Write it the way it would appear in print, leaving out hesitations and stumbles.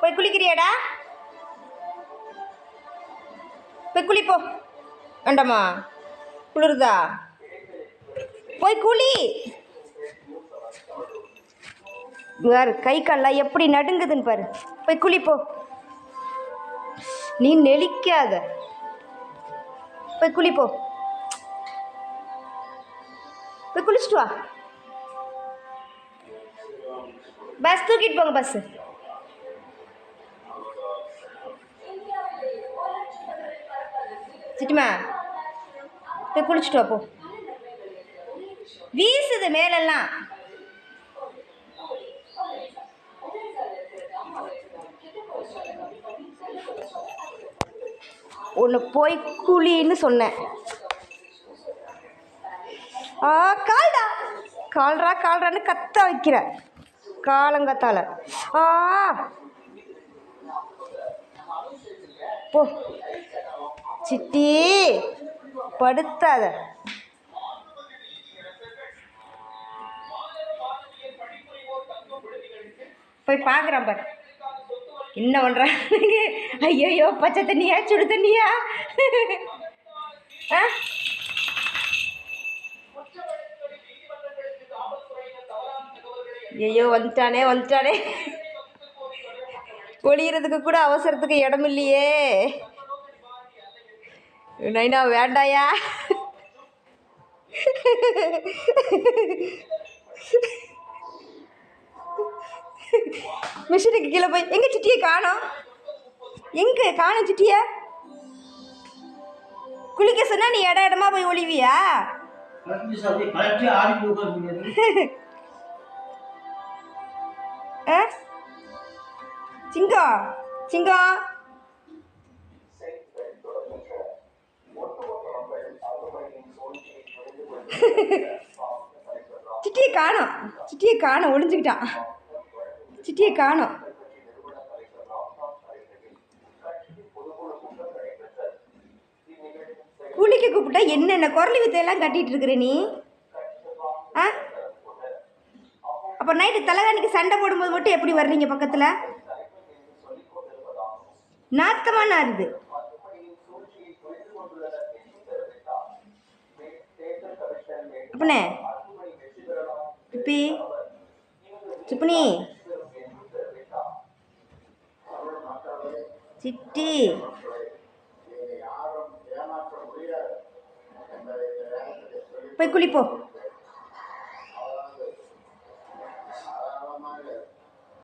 போய் குளிக்கிறியாடா? போய் குளிப்போ. வேண்டாமா? குளிருதா? போய் குளி. பாரு கை கால்லாம் எப்படி நடுங்குதுன்னு பாரு. போய் குளிப்போ. நீ நெளிக்காத. போய் குளிப்போ. போய் குளிச்சுட்டு வா. பஸ் தூக்கிட்டு போங்க. பஸ் சிட்டுமா போய் குளிச்சுட்டு வா போ. வீசுது மேலெல்லாம். ஒன்று போய் குளின்னு சொன்னேன். கால்டா கால்ரா கால்ரான்னு கத்த வைக்கிற காலங்கத்தால. போ சிட்டி, படுத்தாத. போய் பார்க்குறான் பாரு என்ன பண்ணுறான். ஐயோ பச்சை தண்ணியா சுடு தண்ணியா? ஐயோ வந்துட்டானே வந்துட்டானே. ஒளியறதுக்கு கூட அவசரத்துக்கு இடம் இல்லையே. நைனா வேண்டாயா? மிஷினுக்கு கீழே போய் எங்கே சிட்டியை காணோம்? எங்கே காணோம் சிட்டியை? குளிக்க சொன்னா நீ இடமா போய் ஒளிவியா? சிங்கம் சிங்கம் சிட்டியை காணோம். சிட்டியை காணோம். ஒளிஞ்சுக்கிட்டான். சிட்டியை காணோம். குளிக்க கூப்பிட்டா என்னென்ன குரலி வித்தையெல்லாம் கட்டிட்டு இருக்கிற நீ? அப்போ நைட்டு தலைகாணிக்கு சண்டை போடும்போது மட்டும் எப்படி வர்றீங்க பக்கத்தில்? நாத்தமா நாருது. அப்பனே சிப்பி சிப்புனி சிட்டி போய் குளிப்போ.